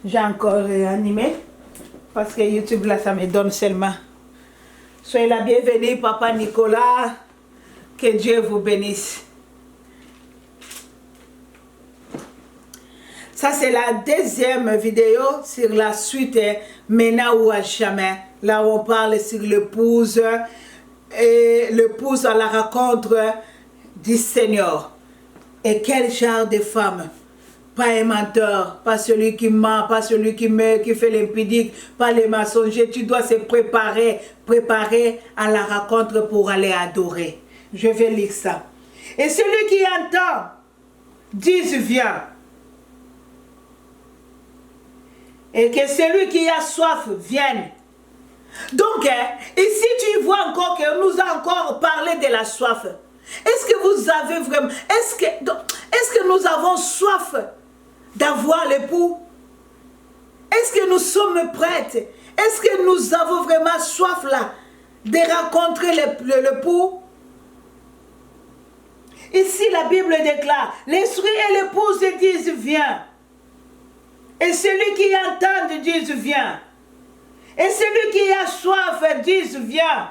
J'ai encore réanimé parce que YouTube là ça me donne seulement. Soyez la bienvenue Papa Nicolas, que Dieu vous bénisse. Ça c'est la deuxième vidéo sur la suite maintenant ou à jamais. Là où on parle sur l'épouse et l'épouse à la rencontre du Seigneur. Et quel genre de femme? Pas un menteur, pas celui qui ment, pas celui qui fait l'impudique, pas les mensongers. Tu dois se préparer à la rencontre pour aller adorer. Je vais lire ça. Et celui qui entend, dise viens. Et que celui qui a soif vienne. Donc, ici tu vois encore que nous a encore parlé de la soif. Est-ce que vous avez vraiment, est-ce que nous avons soif d'avoir l'époux? Est-ce que nous sommes prêtes? Est-ce que nous avons vraiment soif là de rencontrer l'époux? Ici la Bible déclare, l'esprit et l'épouse disent viens. Et celui qui entend dise viens. Et celui qui a soif dise viens.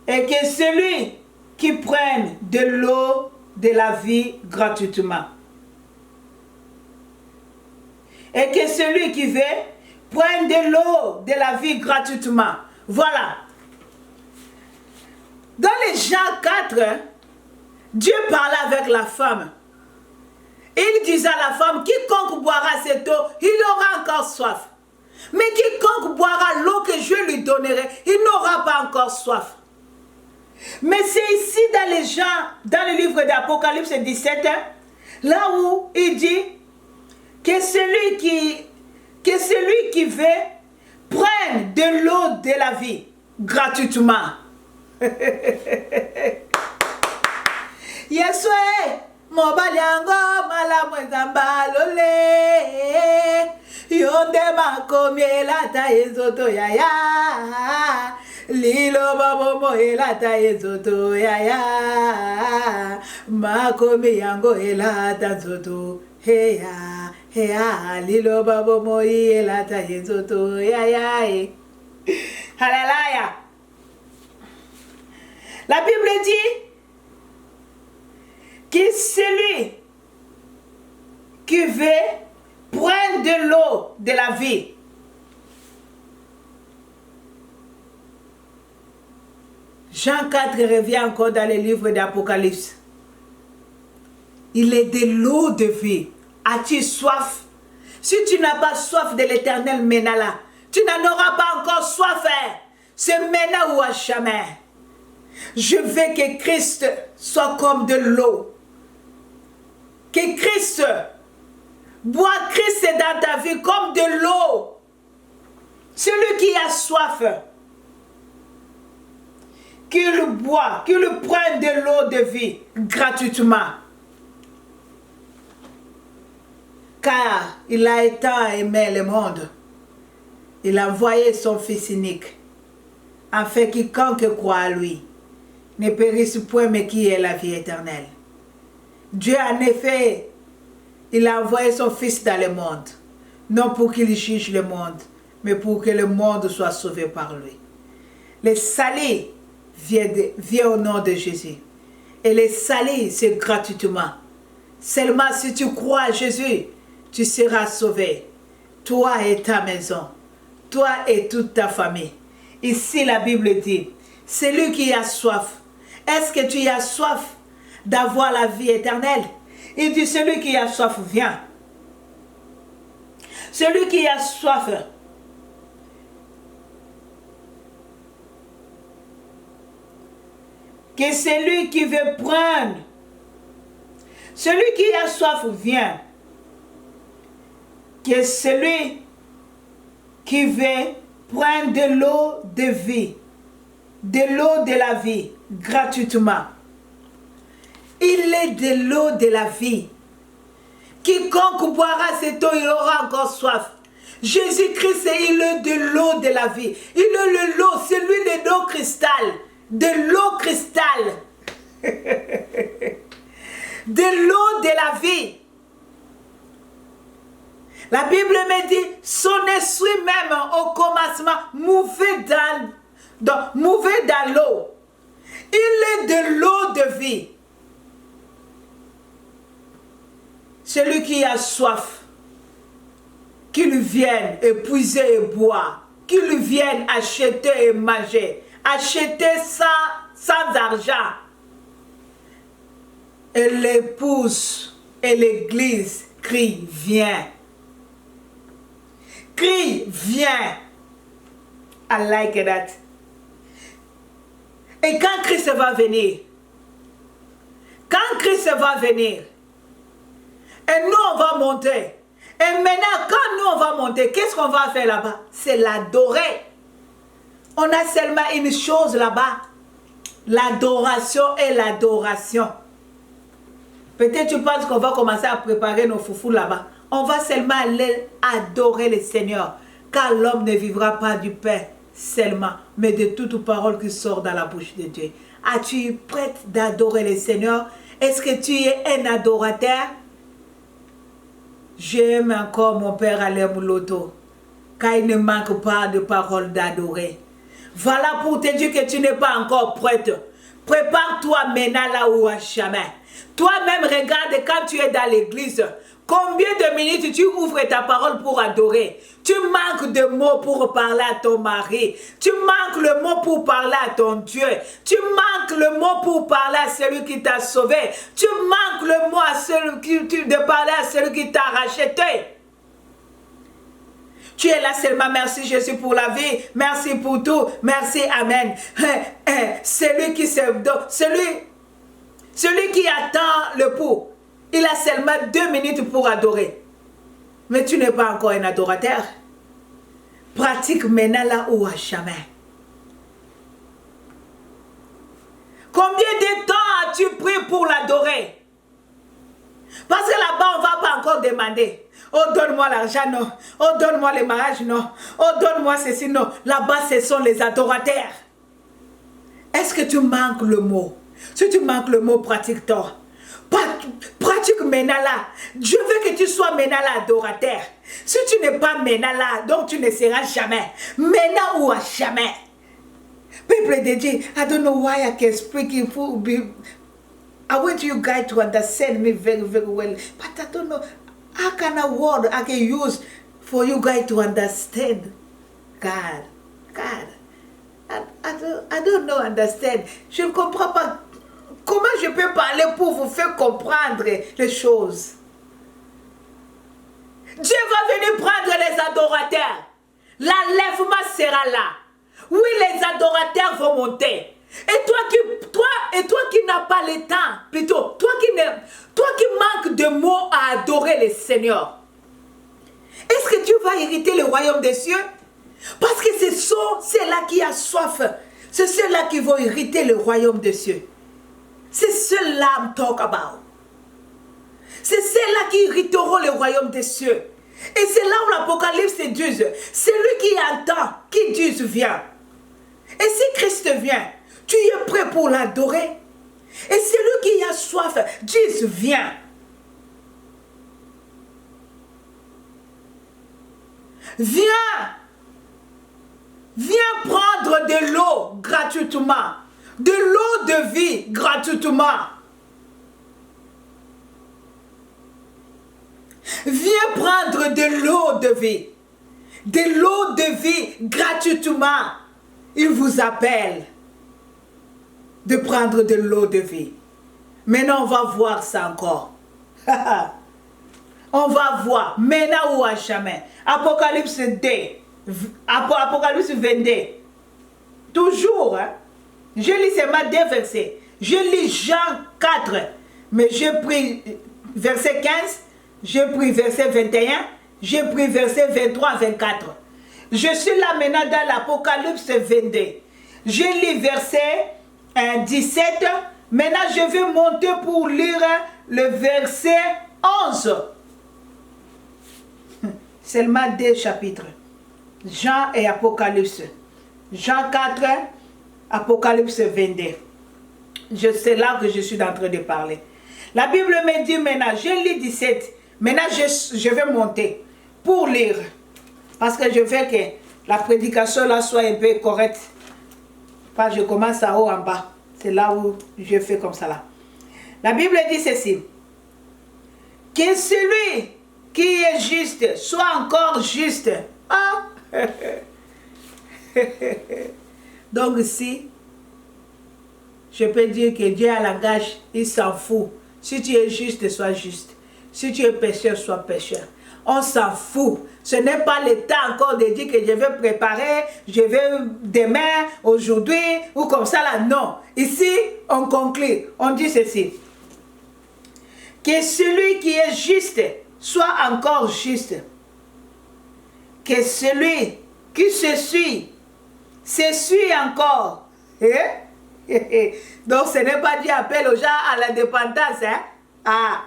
Et que celui qui prenne de l'eau de la vie gratuitement. Et que celui qui veut prenne de l'eau de la vie gratuitement. Voilà. Dans les Jean 4, Dieu parlait avec la femme. Il disait à la femme, quiconque boira cette eau, il aura encore soif. Mais quiconque boira l'eau que je lui donnerai, il n'aura pas encore soif. Mais c'est ici dans le livre d'Apocalypse 17, là où il dit que celui qui veut prenne de l'eau de la vie gratuitement. Yeswe, mobali yango malamu zambalole, yonde makomi elata ezoto yaya. Lilo babo mo elata ezoto yaya, makomi yango elata zoto heya heya, lilo babo mo elata ezoto yaya. Hallelujah. La Bible dit que celui qui veut prendre de l'eau de la vie, Jean 4 revient encore dans le livre d'Apocalypse. Il est de l'eau de vie. As-tu soif? Si tu n'as pas soif de l'Éternel maintenant là, tu n'en auras pas encore soif. C'est maintenant ou à jamais. Je veux que Christ soit comme de l'eau. Que Christ, bois Christ dans ta vie comme de l'eau. Celui qui a soif, qu'il boit, qu'il prenne de l'eau de vie gratuitement. Car il a tant aimé le monde, il a envoyé son Fils unique, afin que quiconque croit à lui ne périsse point, mais qui ait la vie éternelle. Dieu, en effet, il a envoyé son Fils dans le monde, non pour qu'il juge le monde, mais pour que le monde soit sauvé par lui. Le salut vient au nom de Jésus. Et le salut, c'est gratuitement. Seulement si tu crois à Jésus, tu seras sauvé. Toi et ta maison. Toi et toute ta famille. Ici, la Bible dit, celui qui a soif. Est-ce que tu as soif d'avoir la vie éternelle? Il dit, celui qui a soif, viens. Celui qui a soif, que celui qui veut prendre, celui qui a soif vient, que celui qui veut prendre de l'eau de vie, de l'eau de la vie, gratuitement. Il est de l'eau de la vie. Quiconque boira cette eau, il aura encore soif. Jésus-Christ, il est de l'eau de la vie. Il est de l'eau, c'est lui de l'eau cristal. De l'eau cristal. De l'eau de la vie. La Bible me dit, son esprit même au commencement mouvait dans l'eau. Il est de l'eau de vie. Celui qui a soif, qu'il vienne et puiser et boire, qu'il vienne acheter et manger, acheter sans argent. Et l'épouse et l'église crient, viens. Crie, viens. I like that. Et quand Christ va venir, et nous on va monter, et maintenant quand nous on va monter, qu'est-ce qu'on va faire là-bas? C'est l'adorer. On a seulement une chose là-bas, l'adoration et l'adoration. Peut-être tu penses qu'on va commencer à préparer nos foufous là-bas. On va seulement aller adorer le Seigneur, car l'homme ne vivra pas du pain seulement, mais de toute parole qui sort dans la bouche de Dieu. As-tu prête d'adorer le Seigneur? Est-ce que tu es un adorateur? J'aime encore mon père Alain Mouloto, car il ne manque pas de paroles d'adorer. Voilà pour te dire que tu n'es pas encore prête. Prépare-toi maintenant là où à jamais. Toi-même regarde quand tu es dans l'église. Combien de minutes tu ouvres ta parole pour adorer? Tu manques de mots pour parler à ton mari. Tu manques le mot pour parler à ton Dieu. Tu manques le mot pour parler à celui qui t'a sauvé. Tu manques le mot de parler à celui qui t'a racheté. Tu es là seulement, merci Jésus pour la vie, merci pour tout, merci, amen. Celui qui attend le pot, il a seulement 2 minutes pour adorer. Mais tu n'es pas encore un adorateur. Pratique maintenant là ou à jamais. Combien de temps as-tu pris pour l'adorer? Parce que là-bas, on ne va pas encore demander. Oh, donne-moi l'argent, non. Oh, donne-moi le mariage, non. Oh, donne-moi ceci, non. Là-bas, ce sont les adorateurs. Est-ce que tu manques le mot? Si tu manques le mot, pratique-toi. Pratique maintenant là. Je veux que tu sois maintenant là adorateur. Si tu n'es pas maintenant là, donc tu ne seras jamais. Maintenant ou à jamais. People de Dieu, I don't know why I can speak it will be. I want you guys to understand me very, very well. But I don't know how kind of word I can use for you guys to understand. God. I don't know, understand. Je ne comprends pas. Comment je peux parler pour vous faire comprendre les choses? Dieu va venir prendre les adorateurs. L'enlèvement sera là. Oui, les adorateurs vont monter. Et toi qui n'as pas le temps, plutôt, toi qui manques de mots à adorer le Seigneur, est-ce que tu vas hériter le royaume des cieux? Parce que c'est ceux-là qui a soif. C'est ceux-là qui vont hériter le royaume des cieux. C'est ceux-là I'm talk about. C'est ceux-là qui hériteront le royaume des cieux. Et c'est là où l'Apocalypse dit, celui qui entend, qui dit vient. Et si Christ vient, tu es prêt pour l'adorer? Et celui qui a soif, dit viens. Viens. Viens prendre de l'eau gratuitement. De l'eau de vie gratuitement. Viens prendre de l'eau de vie. De l'eau de vie gratuitement. Il vous appelle de prendre de l'eau de vie. Maintenant, on va voir ça encore. On va voir. Maintenant ou à jamais. Apocalypse 2. Apocalypse 22. Toujours, hein? Je lis seulement 2 versets. Je lis Jean 4, mais j'ai pris verset 15, j'ai pris verset 21, j'ai pris verset 23-24. Je suis là maintenant dans l'Apocalypse 22. Je lis verset 17. Maintenant, je vais monter pour lire le verset 11. Seulement 2 chapitres. Jean et Apocalypse. Jean 4, Apocalypse 22. C'est là que je suis en train de parler. La Bible me dit maintenant, je lis 17. Maintenant, je vais monter pour lire. Parce que je veux que la prédication là soit un peu correcte. Pas je commence à haut en bas. C'est là où je fais comme ça là. La Bible dit ceci. Que celui qui est juste soit encore juste. Ah. Donc ici, je peux dire que Dieu a langage, il s'en fout. Si tu es juste, sois juste. Si tu es pécheur, sois pécheur. On s'en fout. Ce n'est pas le temps encore de dire que je vais préparer, je vais demain, aujourd'hui, ou comme ça là. Non. Ici, on conclut. On dit ceci. Que celui qui est juste soit encore juste. Que celui qui se suit encore. Donc ce n'est pas Dieu appelle aux gens à l'indépendance. Hein?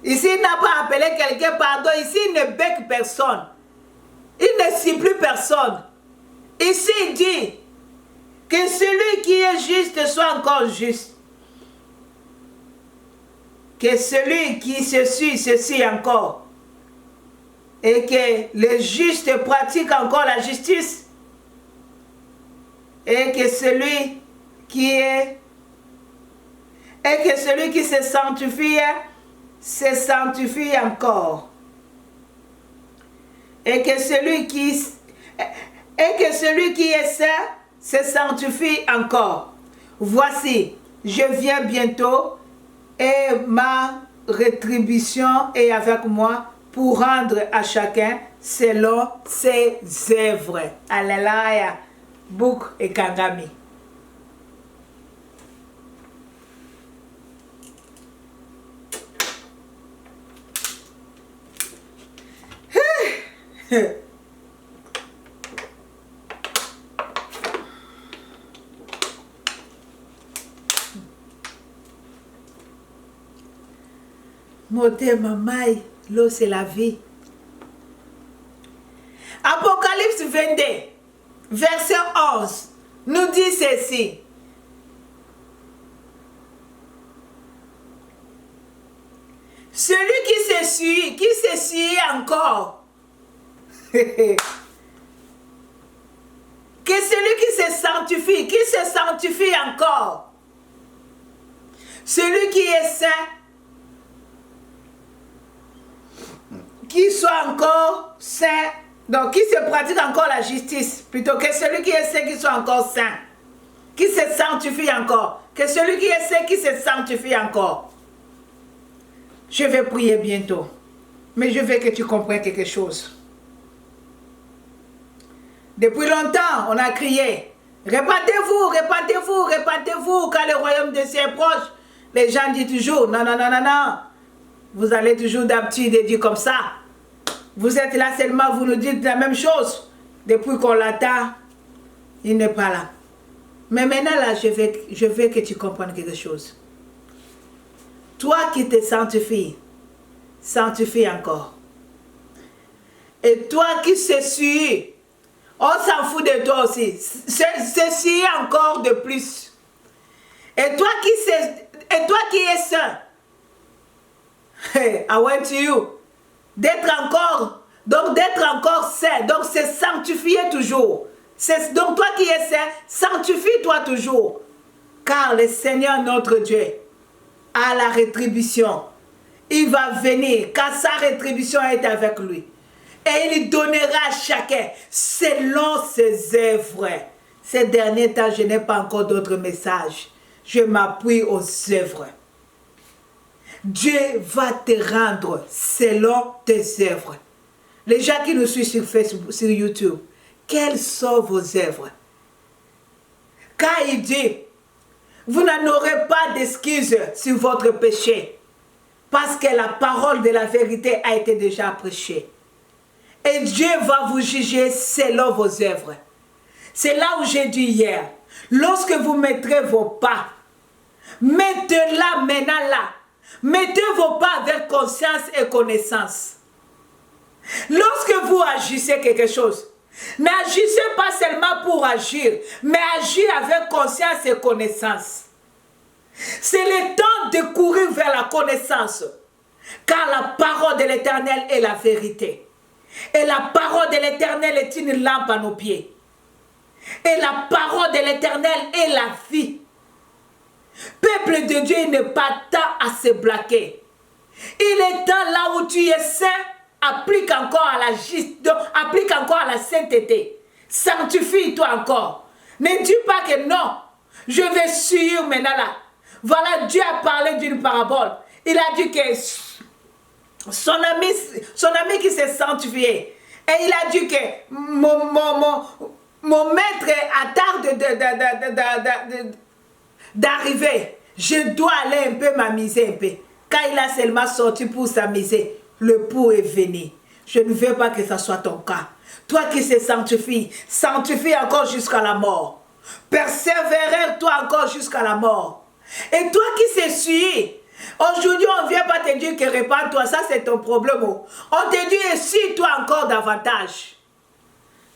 Ici, il n'a pas appelé quelqu'un, pardon. Ici, il ne bec personne. Il ne siffle personne. Ici, il dit que celui qui est juste soit encore juste. Que celui qui se suit encore. Et que le juste pratique encore la justice. Et que celui qui se sanctifie encore. Et que celui qui est saint se sanctifie encore. Voici, je viens bientôt et ma rétribution est avec moi pour rendre à chacun selon ses œuvres. Alléluia. Book et Kangami. Moté mamaï, l'eau c'est la vie. Apocalypse 22, verset 11, nous dit ceci. Celui qui se suit encore. Que celui qui se sanctifie encore. Celui qui est saint, qui soit encore saint, donc qui se pratique encore la justice, plutôt que celui qui est saint, qui soit encore saint, qui se sanctifie encore, que celui qui est saint, qui se sanctifie encore. Je vais prier bientôt, mais je veux que tu comprennes quelque chose. Depuis longtemps, on a crié, répandez-vous, répandez-vous, répandez-vous, quand le royaume de Dieu est proche. Les gens disent toujours, non, non, non, non, non. Vous allez toujours d'habitude et dire comme ça. Vous êtes là seulement, vous nous dites la même chose. Depuis qu'on l'attend, il n'est pas là. Mais maintenant là, je veux que tu comprennes quelque chose. Toi qui te sanctifie, sanctifie encore. Et toi qui se suis, on s'en fout de toi aussi. Se suis encore de plus. Et toi qui es saint, I went to you. D'être encore saint, donc c'est sanctifier toujours. Donc toi qui es saint, sanctifie-toi toujours. Car le Seigneur notre Dieu a la rétribution. Il va venir, car sa rétribution est avec lui. Et il donnera à chacun selon ses œuvres. Ces derniers temps, je n'ai pas encore d'autres messages. Je m'appuie aux œuvres. Dieu va te rendre selon tes œuvres. Les gens qui nous suivent sur Facebook, sur YouTube, quelles sont vos œuvres? Car il dit, vous n'en aurez pas d'excuses sur votre péché, parce que la parole de la vérité a été déjà prêchée. Et Dieu va vous juger selon vos œuvres. C'est là où j'ai dit hier, lorsque vous mettrez vos pas, mettez-la maintenant là. Mettez vos pas avec conscience et connaissance. Lorsque vous agissez quelque chose, n'agissez pas seulement pour agir, mais agissez avec conscience et connaissance. C'est le temps de courir vers la connaissance, car la parole de l'Éternel est la vérité. Et la parole de l'Éternel est une lampe à nos pieds. Et la parole de l'Éternel est la vie. Peuple de Dieu, il n'est pas temps à se blaquer. Il est temps, là où tu es saint, applique encore à la sainteté. Sanctifie-toi encore. Ne dis pas que non, je vais suivre maintenant là. Voilà, Dieu a parlé d'une parabole. Il a dit que son ami qui s'est sanctifié, et il a dit que mon maître attarde d'arriver. Je dois aller un peu m'amuser un peu. Quand il a seulement sorti pour s'amuser, le pou est venu. Je ne veux pas que ce soit ton cas. Toi qui se sanctifie, sanctifie encore jusqu'à la mort. Persévère-toi encore jusqu'à la mort. Et toi qui se suis, aujourd'hui on ne vient pas te dire que répands-toi, ça c'est ton problème. On te dit essuie-toi encore davantage.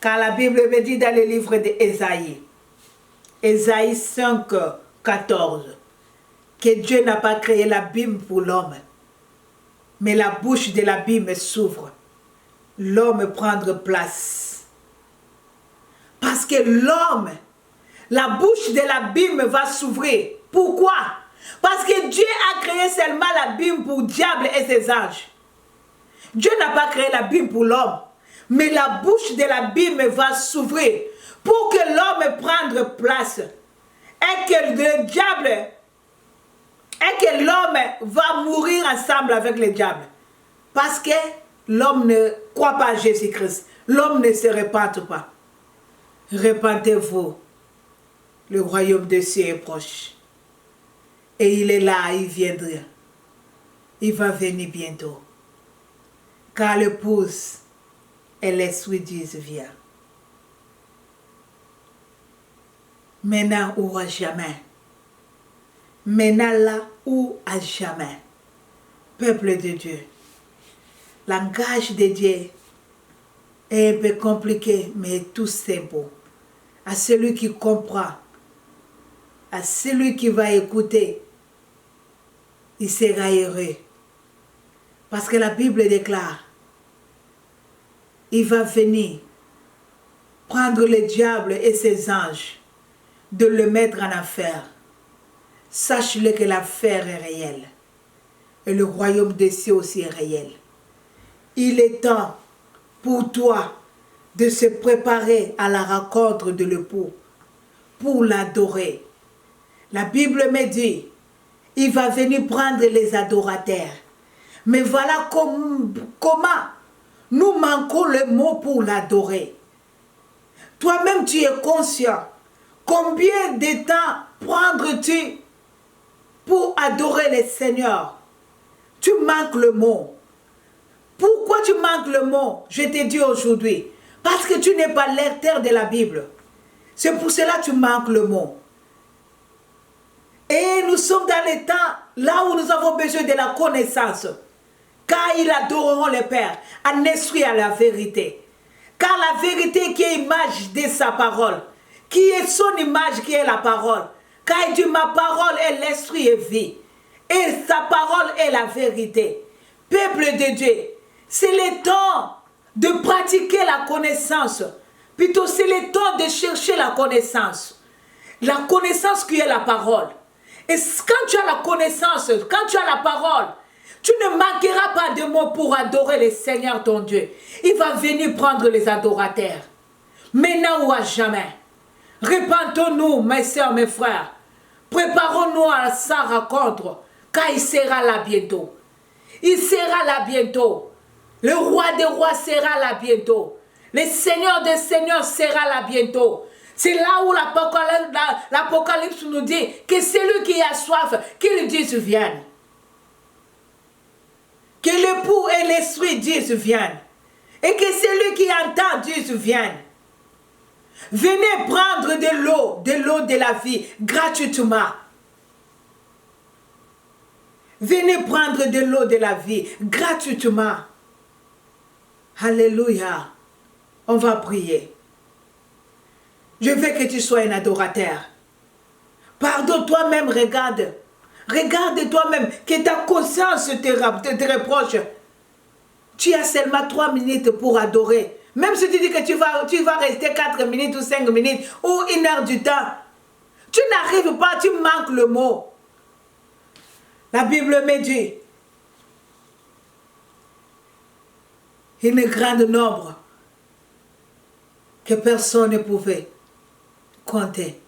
Car la Bible me dit dans le livre d'Ésaïe, Ésaïe 5, 14, que Dieu n'a pas créé l'abîme pour l'homme, mais la bouche de l'abîme s'ouvre. L'homme prendre place. Parce que l'homme, la bouche de l'abîme va s'ouvrir. Pourquoi? Parce que Dieu a créé seulement l'abîme pour le diable et ses anges. Dieu n'a pas créé l'abîme pour l'homme. Mais la bouche de l'abîme va s'ouvrir pour que l'homme prenne place. Et que le diable, et que l'homme va mourir ensemble avec le diable. Parce que l'homme ne croit pas à Jésus-Christ. L'homme ne se répand pas. Répentez-vous. Le royaume des cieux est proche. Et il est là, il viendra. Il va venir bientôt. Car l'épouse et l'esprit disent viens. Maintenant ou à jamais. Maintenant là ou à jamais. Peuple de Dieu. Langage de Dieu est un peu compliqué, mais tout c'est beau. À celui qui comprend, à celui qui va écouter, il sera heureux. Parce que la Bible déclare, il va venir prendre le diable et ses anges, de le mettre en affaire. Sache-le que l'affaire est réelle. Et le royaume des cieux aussi est réel. Il est temps pour toi de se préparer à la rencontre de l'époux pour l'adorer. La Bible me dit, il va venir prendre les adorateurs. Mais voilà comment nous manquons le mot pour l'adorer. Toi-même, tu es conscient. Combien de temps prendras-tu pour adorer le Seigneur? Tu manques le mot. Pourquoi tu manques le mot? Je te dis aujourd'hui. Parce que tu n'es pas lecteur de la Bible. C'est pour cela que tu manques le mot. Et nous sommes dans les temps là où nous avons besoin de la connaissance. Car ils adoreront le Père en esprit à la vérité. Car la vérité qui est image de sa parole, qui est son image qui est la parole. Car il dit ma parole est l'esprit et vie. Et sa parole est la vérité. Peuple de Dieu, c'est le temps de pratiquer la connaissance. Plutôt c'est le temps de chercher la connaissance. La connaissance qui est la parole. Et quand tu as la connaissance, quand tu as la parole, tu ne manqueras pas de mots pour adorer le Seigneur ton Dieu. Il va venir prendre les adorateurs. Maintenant ou à jamais. Répentons-nous, mes soeurs, mes frères. Préparons-nous à sa rencontre, car il sera là bientôt. Il sera là bientôt. Le roi des rois sera là bientôt. Le Seigneur des seigneurs sera là bientôt. C'est là où l'Apocalypse nous dit que celui qui a soif, qu'il dise vienne. Que l'époux et l'esprit disent vienne. Et que celui qui entend dise vienne. Venez prendre de l'eau de la vie gratuitement. Venez prendre de l'eau de la vie gratuitement. Alléluia. On va prier. Je veux que tu sois un adorateur. Pardon, toi-même, regarde. Regarde toi-même, que ta conscience te reproche. Tu as seulement 3 minutes pour adorer. Même si tu dis que tu vas rester 4 minutes ou 5 minutes ou 1 heure du temps, tu n'arrives pas, tu manques le mot. La Bible me dit, une grande nombre que personne ne pouvait compter.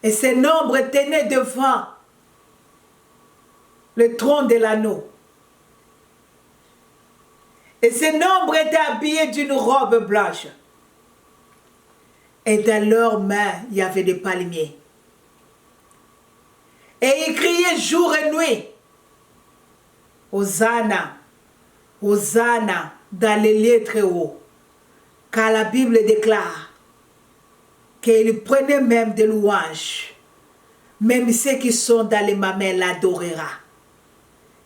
Et ce nombre tenait devant le trône de l'anneau. Et ce nombre était habillé d'une robe blanche. Et dans leurs mains, il y avait des palmiers. Et ils criaient jour et nuit, Hosanna, Hosanna, dans les lieux très hauts. Car la Bible déclare qu'ils prenaient même des louanges. Même ceux qui sont dans les mamelles l'adorera.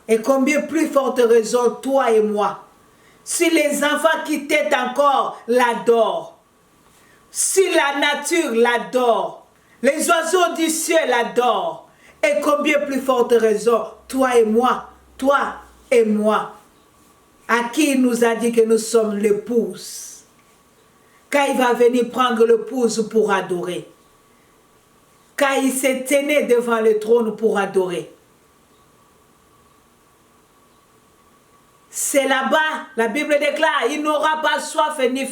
Et combien plus forte raison, toi et moi, si les enfants qui t'aident encore l'adorent, si la nature l'adore, les oiseaux du ciel l'adorent, et combien plus forte raison, toi et moi, à qui il nous a dit que nous sommes l'épouse, quand il va venir prendre l'épouse pour adorer, quand il s'est tenu devant le trône pour adorer. C'est là-bas, la Bible déclare, il n'aura pas soif ni faim.